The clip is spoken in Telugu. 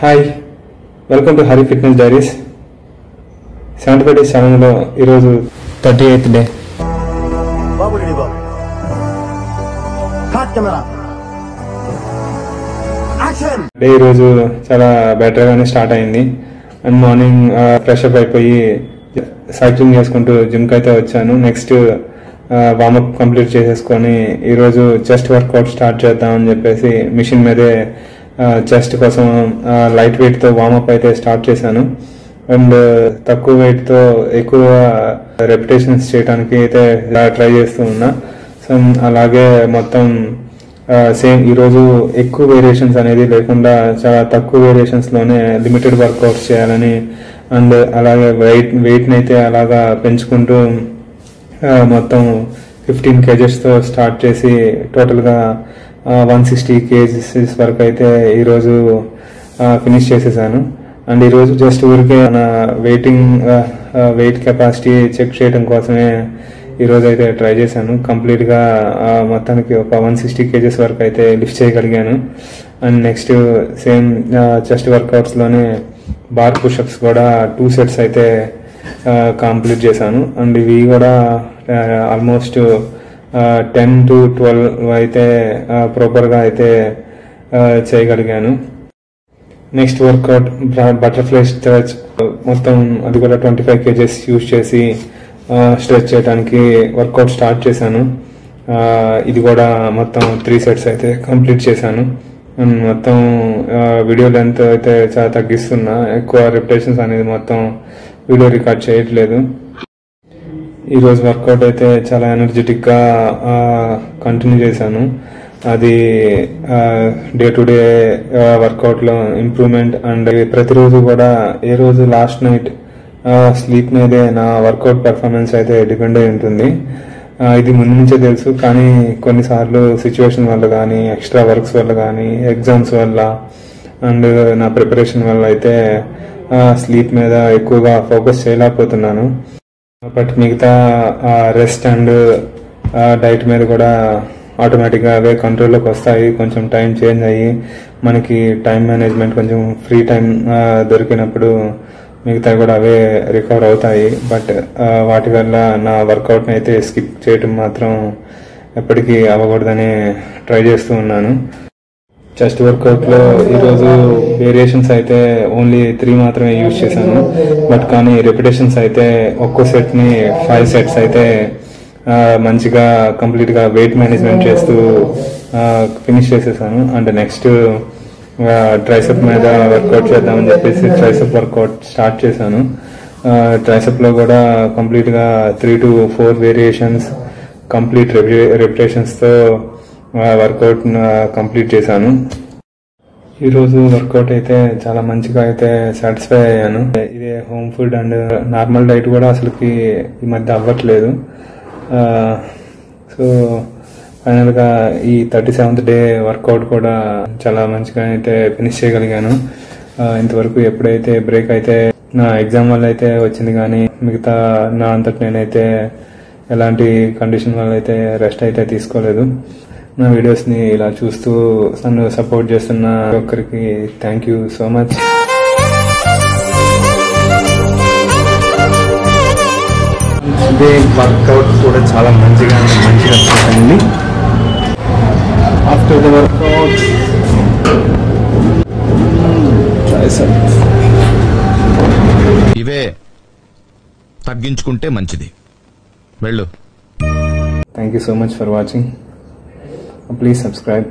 Hi, welcome to Hari fitness diaries. 75 days ఛాలెంజ్లో ఈరోజు 38th డే. డే ఈరోజు చాలా బెటర్గానే స్టార్ట్ అయింది. అండ్ మార్నింగ్ ఫ్రెష్ అప్ అయిపోయి సైక్లింగ్ చేసుకుంటూ జిమ్కి అయితే వచ్చాను. నెక్స్ట్ వార్మప్ కంప్లీట్ చేసేసుకొని ఈరోజు చెస్ట్ వర్కౌట్ స్టార్ట్ చేద్దామని చెప్పేసి మిషన్ మీదే చెస్ట్ కోసం లైట్ వెయిట్తో వార్మప్ అయితే స్టార్ట్ చేశాను. అండ్ తక్కువ వెయిట్తో ఎక్కువ రెపిటేషన్స్ చేయడానికి అయితే ట్రై చేస్తూ ఉన్నా. సో అలాగే మొత్తం సేమ్ ఈరోజు ఎక్కువ వేరియేషన్స్ అనేది లేకుండా చాలా తక్కువ వేరియేషన్స్లోనే లిమిటెడ్ వర్కౌట్స్ చేయాలని అండ్ అలాగే వెయిట్ని అయితే అలాగా పెంచుకుంటూ మొత్తం 15 kgsతో స్టార్ట్ చేసి టోటల్గా 160 kgs వరకు అయితే ఈరోజు ఫినిష్ చేసేసాను. అండ్ ఈరోజు జస్ట్ ఊరికే నా వెయిట్ కెపాసిటీ చెక్ చేయడం కోసమే ఈరోజు అయితే ట్రై చేశాను. కంప్లీట్గా మొత్తానికి ఒక 160 kgs వరకు అయితే లిఫ్ట్ చేయగలిగాను. అండ్ నెక్స్ట్ సేమ్ చెస్ట్ వర్కౌట్స్లోనే బార్ పుషప్స్ కూడా 2 sets అయితే కంప్లీట్ చేశాను. అండ్ ఇవి కూడా ఆల్మోస్ట్ 10 to 12 అయితే ప్రాపర్గా అయితే చేయగలిగాను. నెక్స్ట్ వర్కౌట్ బటర్ఫ్లై స్ట్రెచ్, మొత్తం అది కూడా 25 kgs యూజ్ చేసి స్ట్రెచ్ చేయడానికి వర్కౌట్ స్టార్ట్ చేశాను. ఇది కూడా మొత్తం 3 sets అయితే కంప్లీట్ చేశాను. అండ్ మొత్తం వీడియో లెంత్ అయితే చాలా తగ్గిస్తున్నా, ఎక్కువ రిపిటేషన్స్ అనేది మొత్తం వీడియో రికార్డ్ చేయట్లేదు. ఈరోజు వర్కౌట్ అయితే చాలా ఎనర్జెటిక్గా కంటిన్యూ చేశాను. అది డే టు డే వర్కౌట్లో ఇంప్రూవ్మెంట్. అండ్ ప్రతిరోజు కూడా ఏ రోజు లాస్ట్ నైట్ స్లీప్ మీదే నా వర్కౌట్ పర్ఫార్మెన్స్ అయితే డిపెండ్ అయి ఉంటుంది. ఇది ముందు నుంచే తెలుసు, కానీ కొన్నిసార్లు సిచ్యువేషన్ వల్ల కానీ, ఎక్స్ట్రా వర్క్స్ వల్ల కానీ, ఎగ్జామ్స్ వల్ల అండ్ నా ప్రిపరేషన్ వల్ల అయితే స్లీప్ మీద ఎక్కువగా ఫోకస్ చేయలేకపోతున్నాను. బట్ మిగతా రెస్ట్ అండ్ డైట్ మీద కూడా ఆటోమేటిక్గా అవే కంట్రోల్లోకి వస్తాయి. కొంచెం టైం చేంజ్ అయ్యి మనకి టైం మేనేజ్మెంట్, కొంచెం ఫ్రీ టైం దొరికినప్పుడు మిగతా కూడా అవే రికవర్ అవుతాయి. బట్ వాటి వల్ల నా వర్కౌట్ని అయితే స్కిప్ చేయటం మాత్రం ఎప్పటికీ అవ్వకూడదని ట్రై చేస్తూ ఉన్నాను. చెస్ట్ వర్కౌట్లో ఈరోజు వేరియేషన్స్ అయితే ఓన్లీ 3 మాత్రమే యూజ్ చేశాను. బట్ కానీ రెపిటేషన్స్ అయితే ఒక్కో సెట్ని 5 sets అయితే మంచిగా కంప్లీట్గా వెయిట్ మేనేజ్మెంట్ చేస్తూ ఫినిష్ చేసేసాను. అండ్ నెక్స్ట్ ట్రైసెప్ మీద వర్కౌట్ చేద్దామని చెప్పేసి ట్రైసెప్ వర్కౌట్ స్టార్ట్ చేశాను. ట్రైసెప్లో కూడా కంప్లీట్గా 3 to 4 వేరియేషన్స్ కంప్లీట్ రెపిటేషన్స్తో వర్కౌట్ కంప్లీట్ చేశాను. ఈరోజు వర్కౌట్ అయితే చాలా మంచిగా అయితే సాటిస్ఫై అయ్యాను. ఇదే home food and normal diet కూడా అసలుకి ఈ మధ్య అవ్వట్లేదు. సో ఫైనల్గా ఈ 37th డే వర్కౌట్ కూడా చాలా మంచిగా అయితే ఫినిష్ చేయగలిగాను. ఇంతవరకు ఎప్పుడైతే బ్రేక్ అయితే నా ఎగ్జామ్ వల్ల అయితే వచ్చింది, కానీ మిగతా నా అంతటి నేనైతే ఎలాంటి కండిషన్ వల్ల అయితే రెస్ట్ అయితే తీసుకోలేదు. నా వీడియోస్ని ఇలా చూస్తూ నన్ను సపోర్ట్ చేస్తున్న ఒక్కరికి థ్యాంక్ యూ సో మచ్. ఇదే వర్కౌట్ కూడా చాలా మంచిగా అనిపించింది. ఆఫ్టర్ ద వర్కౌట్ ఇవే తగ్గించుకుంటే మంచిది. వెళ్ళు. Thank you so much for watching. Please subscribe.